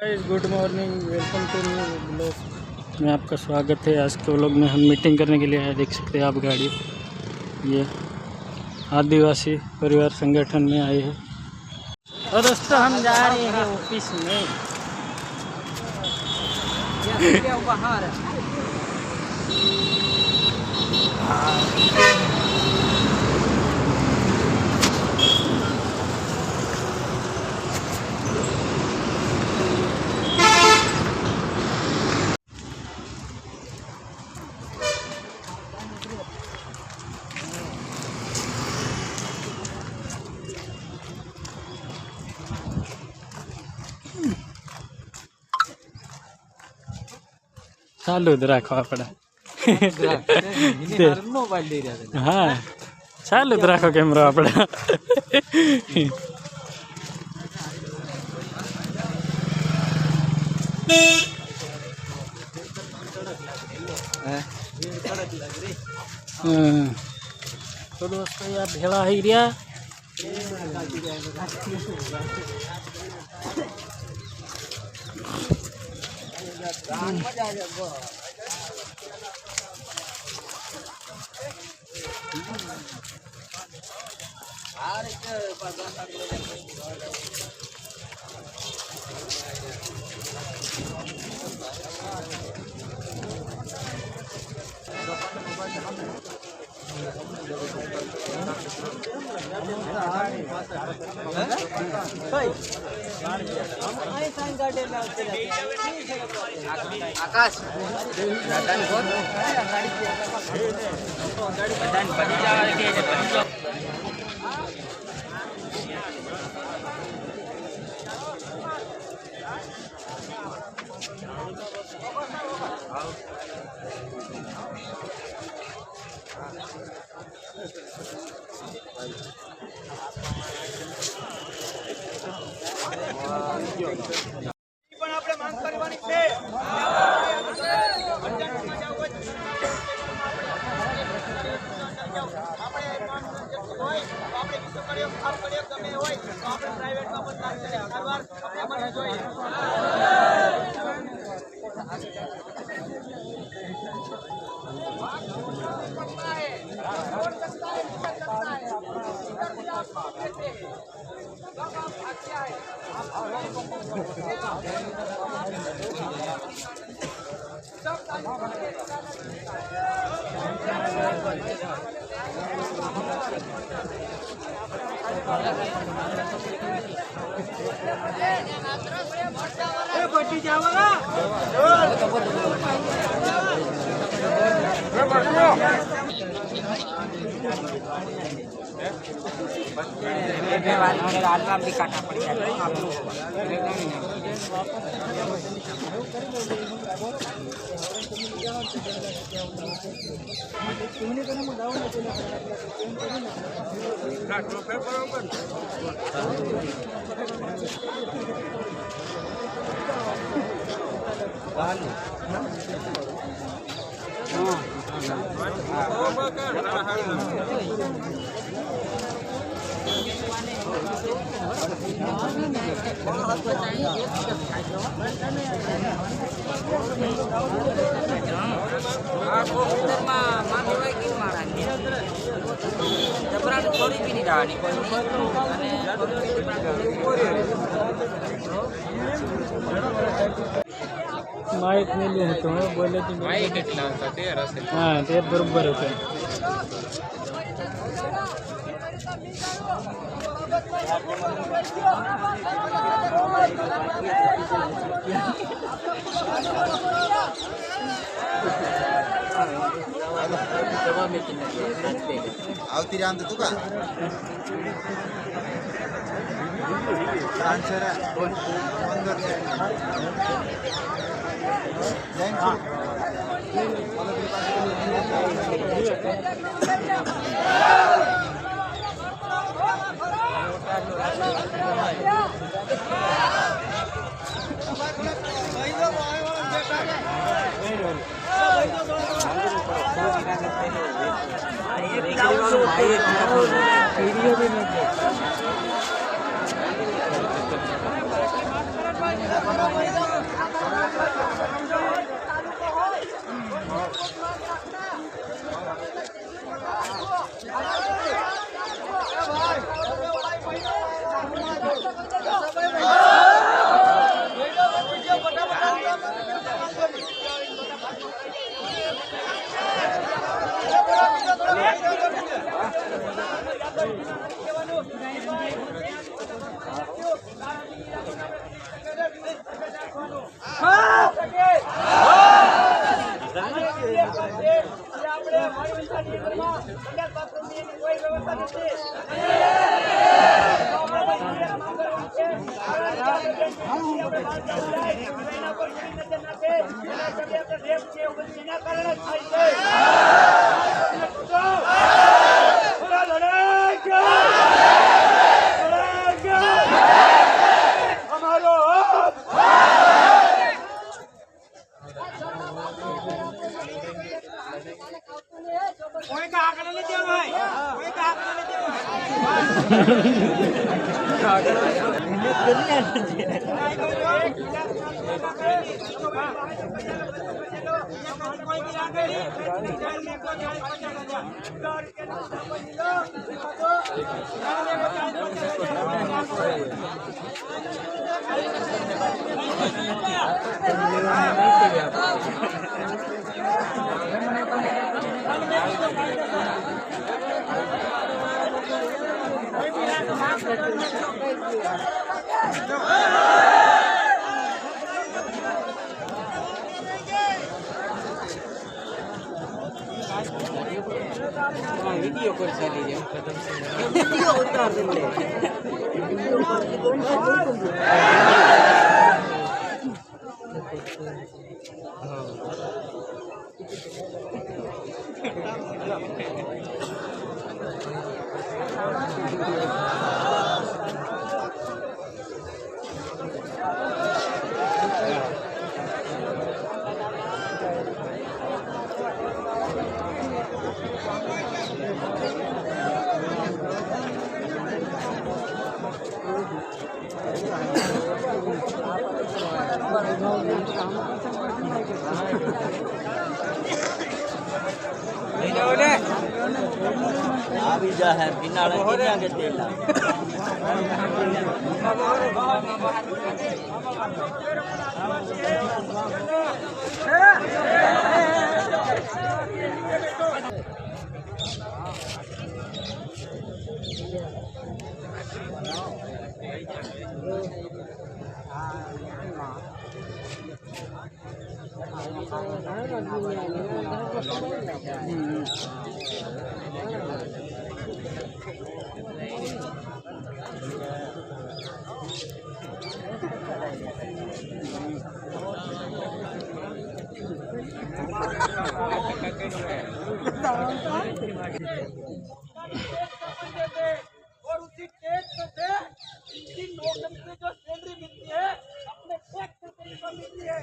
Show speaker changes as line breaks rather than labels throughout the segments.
Guys good morning, welcome to new blog में आपका स्वागत है। आज के व्लॉग में हम मीटिंग करने के लिए आए। देख सकते हैं आप गाड़ी, ये आदिवासी परिवार संगठन में आए हैं। और दोस्तों हम जा रहे हैं ऑफिस में। बाहर चालू રાખો આપણે મોબાઈલ લઈ રહ્યા છે। હા ચાલુ રાખો કેમેરો આપણે। तो दोस्तों यार भेड़ा ही रिया आकाश પણ આપણે માંગ કરવાની છે। भी काटना पड़ेगा थोड़ी भी नहीं डाली माइक मिली होतो बोले की माइक કેટલા હતા 13 હશે। हां 13 बरोबर होते। आवती राम तू का आंसर है वीडियो भी नहीं
वीडियो कर चली वीडियो उतार दे अभी जा है बिना के तेल
और उसी टैक्स से इनकी नौकरी से जो सैलरी मिलती है अपने टैक्स से मिलती है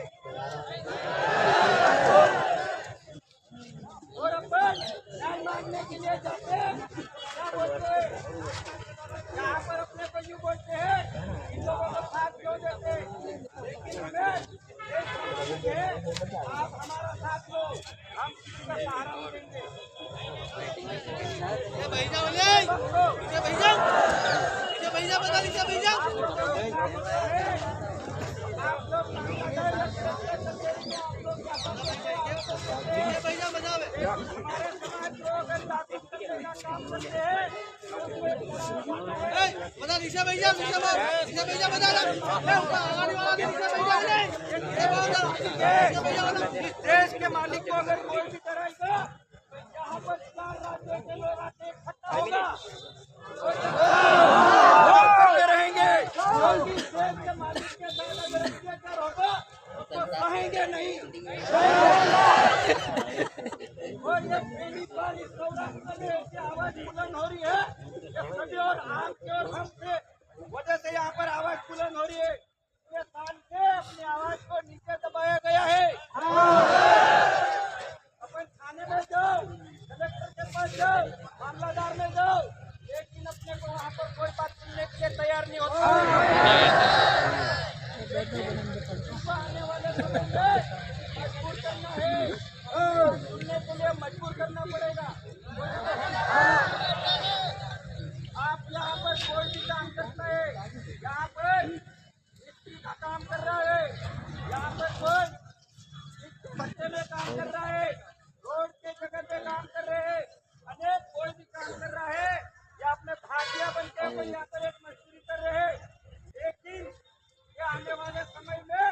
और अपन न्याय मांगने के लिए जाते हैं क्या बोलते हैं यहाँ पर अपने को यूँ बोलते हैं इन लोगों को साथ क्यों देते लेकिन हमें आप हमारा साथ लो हम किसी का सहारा नहीं देंगे देश के मालिक को अगर कोई भी कराएगा यहाँ पर 4 राज्यों के लोग आके इकट्ठा होगा रहेंगे देश के मालिक के साथ अगर अत्याचार होगा तो सहेंगे नहीं और ये पहली बार इस सौराष्ट्र में ऐसी आवाज बुलंद हो रही है कि सभी और आपके और हमसे वजह से यहाँ पर आवाज बुलंद हो रही है ये तान के अपनी आवाज को नीचे दबाया गया है अपन थाने में जाओ कलेक्टर के पास जाओ मामलादार में जाओ लेकिन अपने को वहाँ पर कोई बात सुनने के लिए तैयार नहीं होता आने वाले समय में मजबूर करना है सुनने के लिए मजबूर करना पड़ेगा आप यहाँ पर कोई भी काम करता है यहाँ पर मिस्त्री का काम कर रहा है यहाँ पर कोई भट्टे में काम कर रहा है रोड के जगह पे काम कर रहे हैं अनेक कोई भी काम कर रहा है या अपने भाटिया बन के यहाँ पर एक मजदूरी कर रहे हैं लेकिन ये आने वाले समय में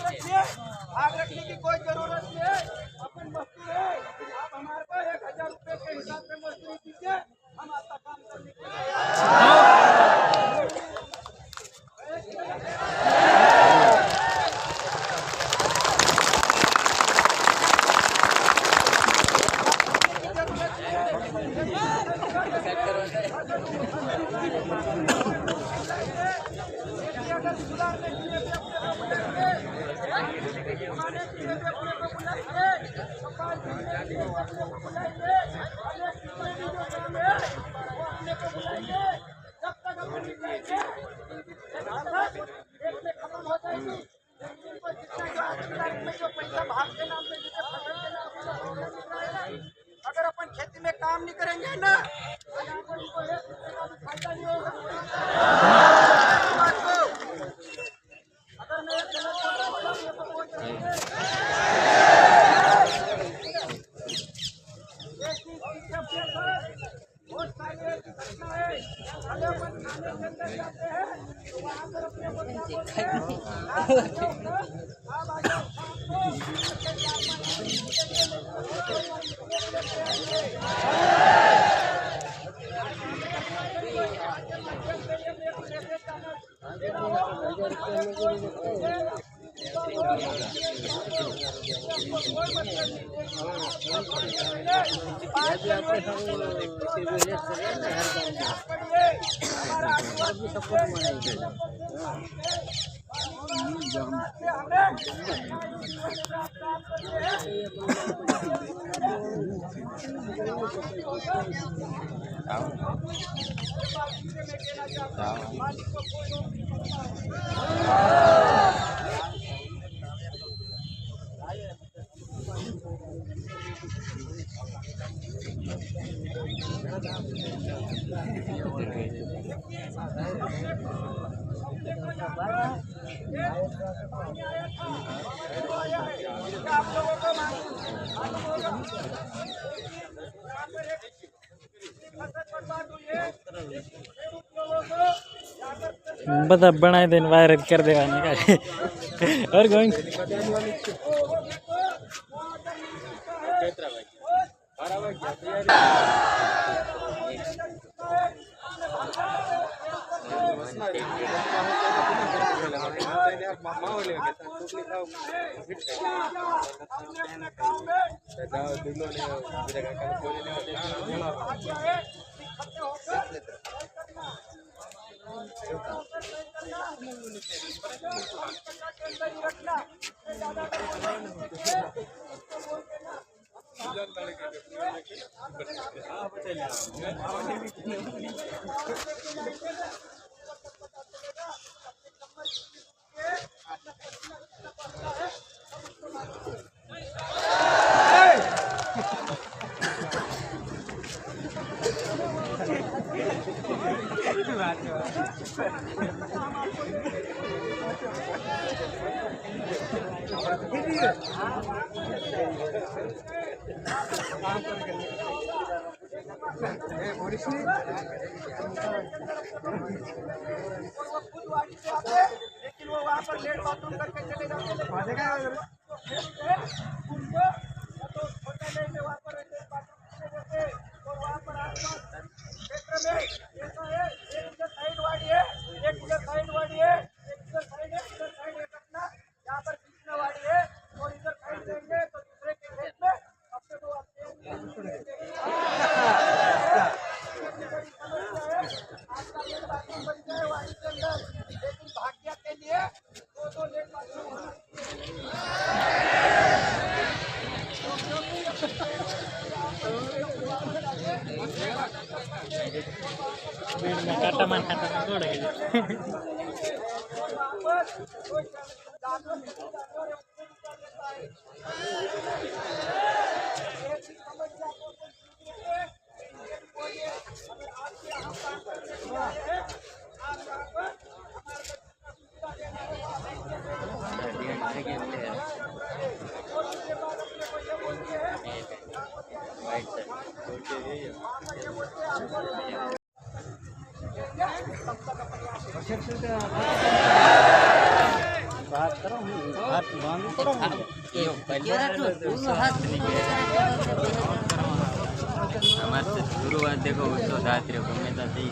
रखिए, आग रखने की कोई जरूरत नहीं है। अपन मजदूर है, आप हमारे को 1000 रुपए के हिसाब से मजदूरी दीजिए, हम आपका काम करने के लिए अगर अपन खेती में काम नहीं करेंगे ना तो यहाँ पर इनको 1 रुपये का भी फायदा नहीं होगा। अगर मैं गलत कर रहा हूँ तो कोई जरूरत नहीं। एक चीज पीछे बहुत सारी घटना है, अगर अपन खाने के अंदर जाते हैं तो वहाँ पर अपने को क्या बोलते हैं, आप आ जाओ
बता बनाए दिन वायरल कर देवाने का और गोइंग लेकिन वो वहाँ पर लेट बाथरूम करके चले जाते हैं। वहाँ पर और वहाँ पर आसपास क्षेत्र में ऐसा है, एक इधर साइड वाड़ी है, एक इधर साइड वाड़ी है, एक इधर साइड है, इधर साइड है अपना, यहाँ पर कृष्ण वाड़ी है और इधर साइड देंगे तो दूसरे के खेत में अपने को बन जाए वाड़ी के अंदर, लेकिन भाग्य के लिए दो लेट काटा मान खाता थोड़ा बात करो बात
हमारे शुरुआत देखो तो रात्रि को मैं तो ही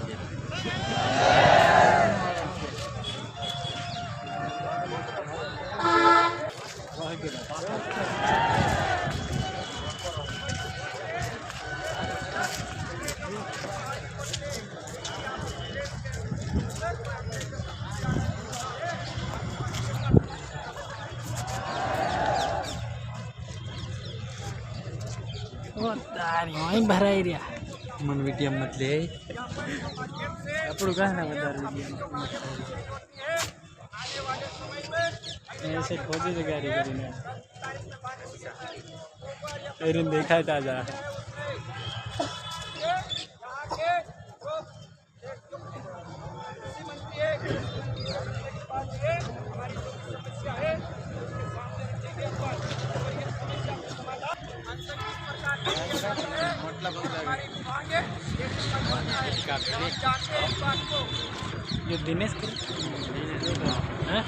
वहीं भराई रहा
मन मीडियम मत ले
આપણું કાં ના વધારે ऐसे खोजी से गाड़ी કરીને एरिन देखा ताजा ये दिनेश के हैं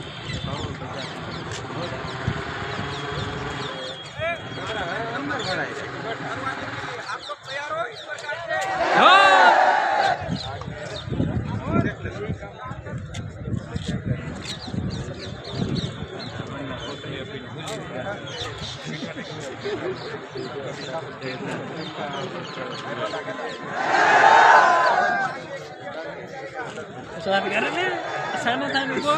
sana था मेरे को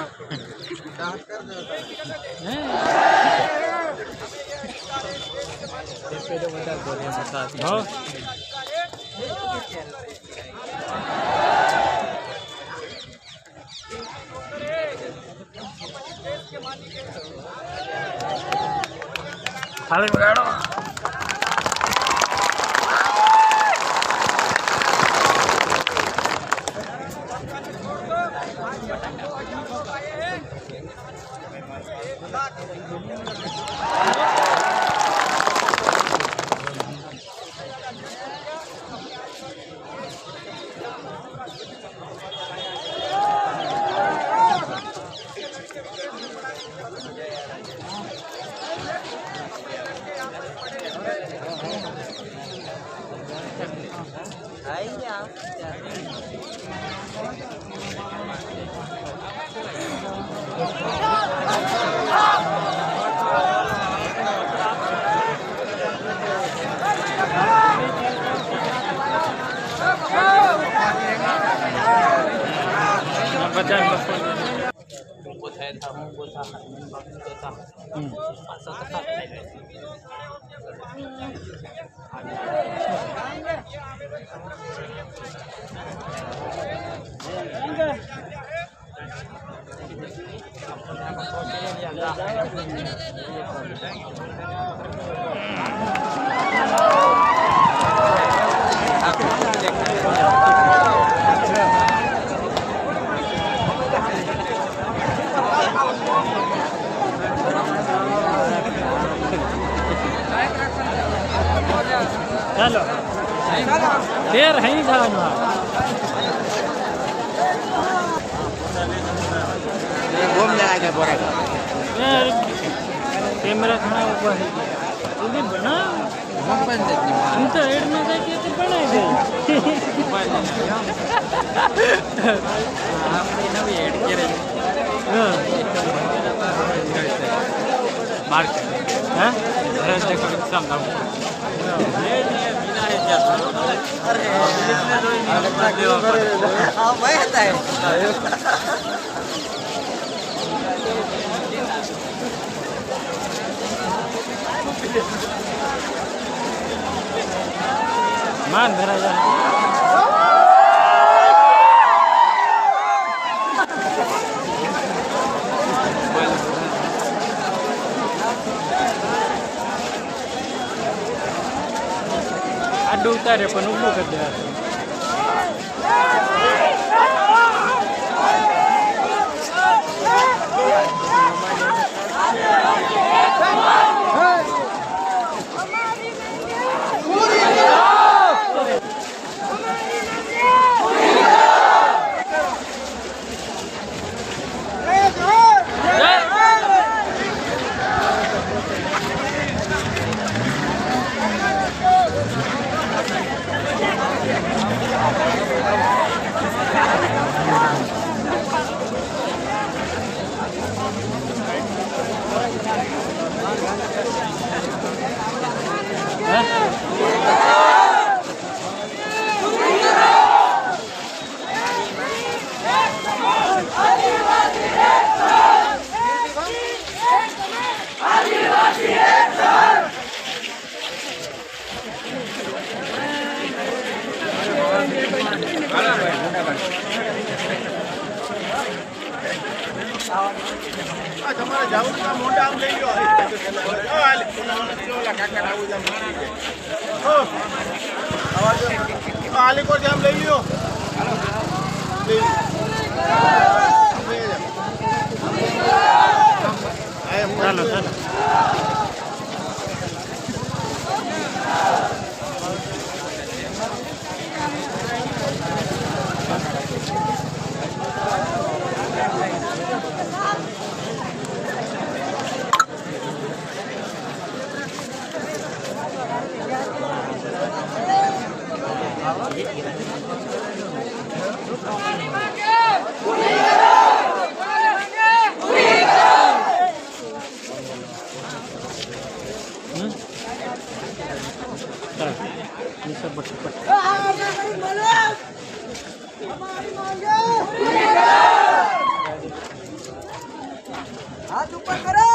हाँ हाल बगाड़ो चलो देर है ही था
घूमने आएगा बोरा
यार कैमरा थोड़ा ऊपर है जल्दी बना तुम तो एड में जाके तो बनाए थे
आपने नवी ऐड करे
हाँ
मार्क
हाँ
रस देखो एकदम ना ये नहीं बिना है क्या अरे इसमें तो नहीं हां मैं आता है
मान धरा जा आडू उतारे पण उभं कर दे
તમારે જવું તો મોટા આમ લઈ લો આલી કોર આમ લઈ લો
ચાલો ચાલો
हाथ ऊपर करो।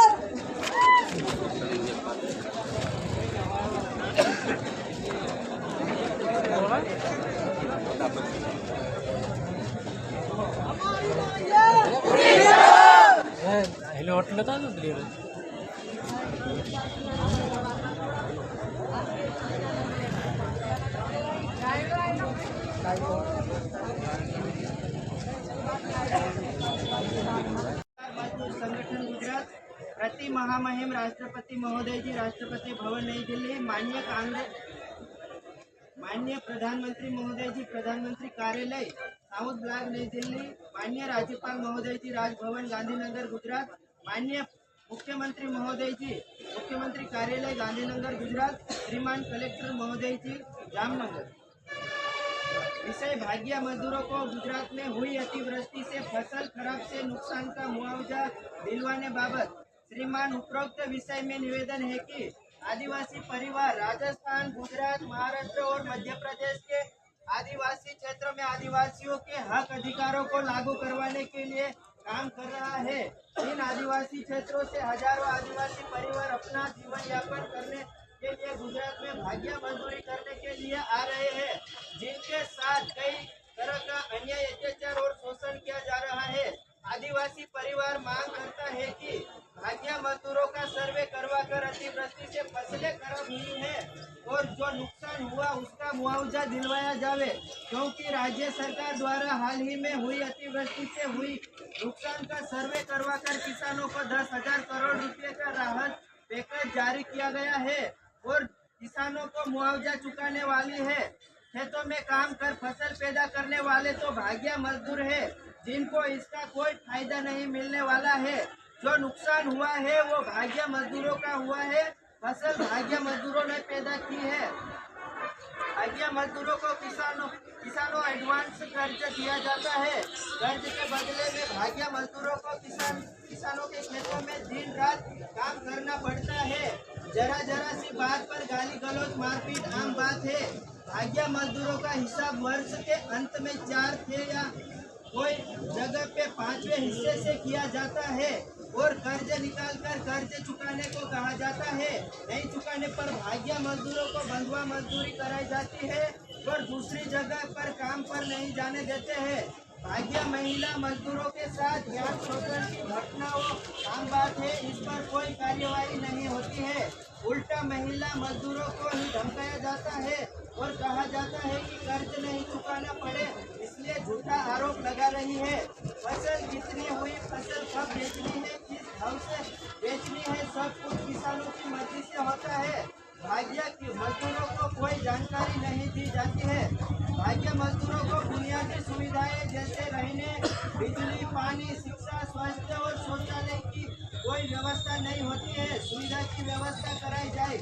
हेलो होटल था ना डिलीवरी
संगठन गुजरात प्रति महामहिम राष्ट्रपति महोदय जी राष्ट्रपति भवन नई दिल्ली माननीय प्रधानमंत्री महोदय जी प्रधानमंत्री कार्यालय साउथ ब्लॉक नई दिल्ली माननीय राज्यपाल महोदय जी राजभवन गांधीनगर गुजरात माननीय मुख्यमंत्री महोदय जी मुख्यमंत्री कार्यालय गांधीनगर गुजरात श्रीमान कलेक्टर महोदय जी जामनगर। विषय भाग्य मजदूरों को गुजरात में हुई अतिवृष्टि से फसल खराब से नुकसान का मुआवजा दिलवाने बाबत श्रीमान उपरोक्त विषय में निवेदन है कि आदिवासी परिवार राजस्थान गुजरात महाराष्ट्र और मध्य प्रदेश के आदिवासी क्षेत्रों में आदिवासियों के हक अधिकारों को लागू करवाने के लिए काम कर रहा है। इन आदिवासी क्षेत्रों से हजारों आदिवासी परिवार अपना जीवन यापन करने के लिए गुजरात में भाग्य मजदूरी करने के लिए आ रहे हैं, जिनके साथ कई तरह का अन्याय अत्याचार और शोषण किया जा रहा है। आदिवासी परिवार मांग करता है कि भाग्य मजदूरों का सर्वे करवाकर अतिवृष्टि से फसलें खराब हुई है और जो नुकसान हुआ उसका मुआवजा दिलवाया जावे, क्योंकि राज्य सरकार द्वारा हाल ही में हुई अतिवृष्टि से हुई नुकसान का सर्वे करवाकर किसानों को 10,000 करोड़ रुपए का राहत पैकेज जारी किया गया है और किसानों को मुआवजा चुकाने वाली है। खेतों में काम कर फसल पैदा करने वाले तो भाग्य मजदूर है, जिनको इसका कोई फायदा नहीं मिलने वाला है। जो नुकसान हुआ है वो भाग्य मजदूरों का हुआ है, फसल भाग्य मजदूरों ने पैदा की है। भाग्य मजदूरों को किसानों एडवांस कर्ज दिया जाता है। कर्ज के बदले में भाग्य मजदूरों को किसानों के खेतों में दिन रात काम करना पड़ता है। जरा सी बात पर गाली गलौज मारपीट आम बात है। भाग्य मजदूरों का हिसाब वर्ष के अंत में 4 थे या कोई जगह पे 5वें हिस्से से किया जाता है और कर्ज निकालकर कर्ज चुकाने को कहा जाता है। नहीं चुकाने पर भाग्य मजदूरों को बंधुआ मजदूरी कराई जाती है और दूसरी जगह पर काम पर नहीं जाने देते हैं। भाग्य महिला मजदूरों के साथ यौन शोषण की घटनाओं आम बात है, इस पर कोई कार्यवाही नहीं होती है। उल्टा महिला मजदूरों को ही धमकाया जाता है और कहा जाता है कि कर्ज नहीं चुकाना पड़े, इसलिए झूठा आरोप लगा रही है। फसल कितनी हुई, फसल कब बेचनी है, किस भाव से बेचनी है, सब कुछ किसानों की मर्जी से होता है। भाग्य की मजदूरों को कोई जानकारी नहीं दी जाती है। भाग्य मजदूरों को बुनियादी सुविधाएं जैसे रहने, बिजली, पानी, शिक्षा, स्वास्थ्य और शौचालय की कोई व्यवस्था नहीं होती है। सुविधा की व्यवस्था कराई जाए।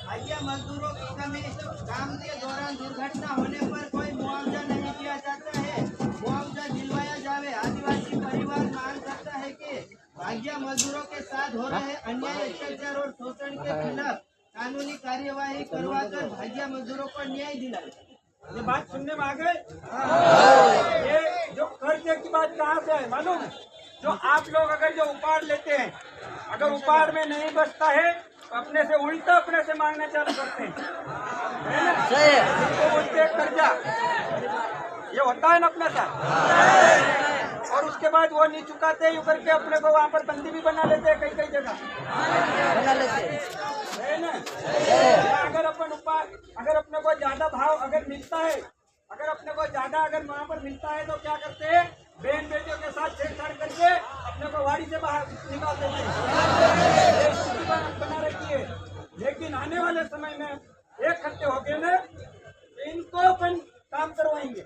भाग्य मजदूरों की कमी, काम के दौरान दुर्घटना होने पर कोई मुआवजा नहीं दिया जाता है, मुआवजा दिलवाया जावे। आदिवासी परिवार मांग करता है कि भाग्य भाजिया मजदूरों के साथ हो रहे अन्याय, अत्याचार और शोषण के खिलाफ कानूनी कार्यवाही करवाकर भाजिया मजदूरों को न्याय दिलाए।
ये बात सुनने में आ गए। ये जो कर्ज की बात कहाँ से है मालूम? जो आप लोग अगर जो उपाड़ लेते हैं, अगर उपाड़ में नहीं बचता है तो अपने से उल्टा अपने से मांगना चालू करते हैं, है ना? इसको बोलते हैं कर्जा। ये होता है ना अपने साथ। और उसके बाद वो नहीं चुकाते, यूं करके अपने को वहाँ पर बंदी भी बना लेते हैं कई जगह, है ना? अगर अगर अपने को ज्यादा भाव अगर मिलता है, अगर अपने को ज्यादा अगर वहाँ पर मिलता है तो क्या करते हैं? बहन बेटियों के साथ छेड़छाड़ करके अपने को वाड़ी से बाहर निकाल देते हैं। ये स्थिति बना रखी है। लेकिन आने वाले समय में एक खट्टे हो गए ना, इनको अपन काम करवाएंगे।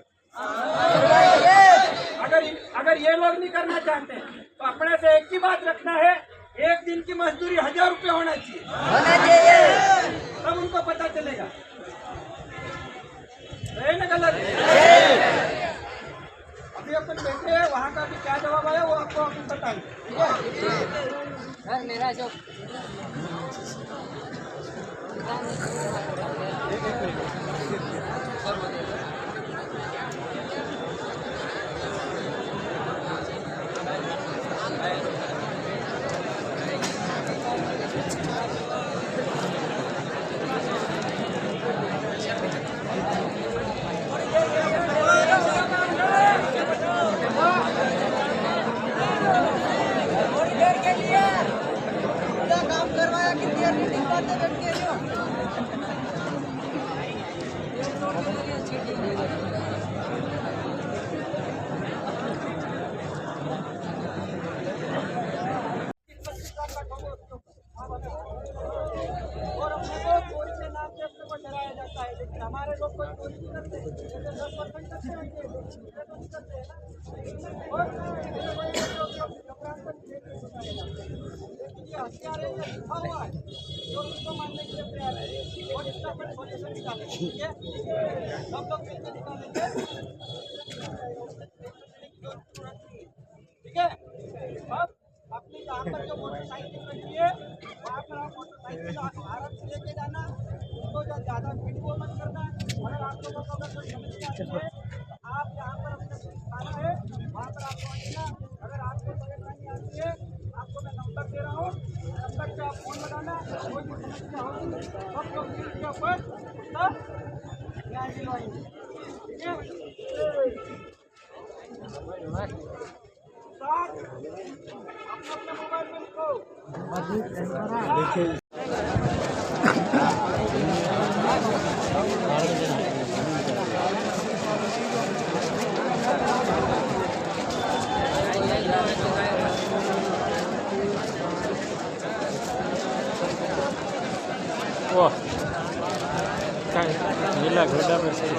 अगर ये लोग नहीं करना चाहते तो अपने से एक ही बात रखना है, एक दिन की मजदूरी 1000 रुपये होना चाहिए। तब उनको पता चलेगा है ना गलत। अभी अपन बैठे हैं, वहाँ का भी क्या जवाब आया वो आपको अपन बताएंगे।
मेरा जो
और अपने को चोरी के नाम से अपने को डराया जाता है, लेकिन हमारे लोग कोई चोरी नहीं करते। 10% करते होंगे, नहीं करते हैं ना। और लेकिन ये हथियार है, ये लिखा हुआ है, जो उसको मानने के लिए तैयार है। और इसका अपन सोल्यूशन निकालेंगे, ठीक है? सब लोग मिलकर निकालेंगे, ठीक है? अब अपनी जहाँ पर जो मोटरसाइकिल रखी है वहाँ पर आप मोटरसाइकिल आराम से लेके जाना, उसको जो ज़्यादा स्पीड वो मत करना। अगर आप लोगों को अगर कोई समस्या आती है तो आप जहाँ पर अपने थाना है वहाँ पर आप पहुँचना। अगर आपको परेशानी आती है, आपको मैं नंबर दे रहा हूँ, नंबर पे आप फोन लगाना। कोई भी समस्या होगी सब लोग मिल के ऊपर उसका न्याय दिलवाएंगे, ठीक है? अपना मोबाइल में लिखो।
वाह, काय गेला घोडा बसेल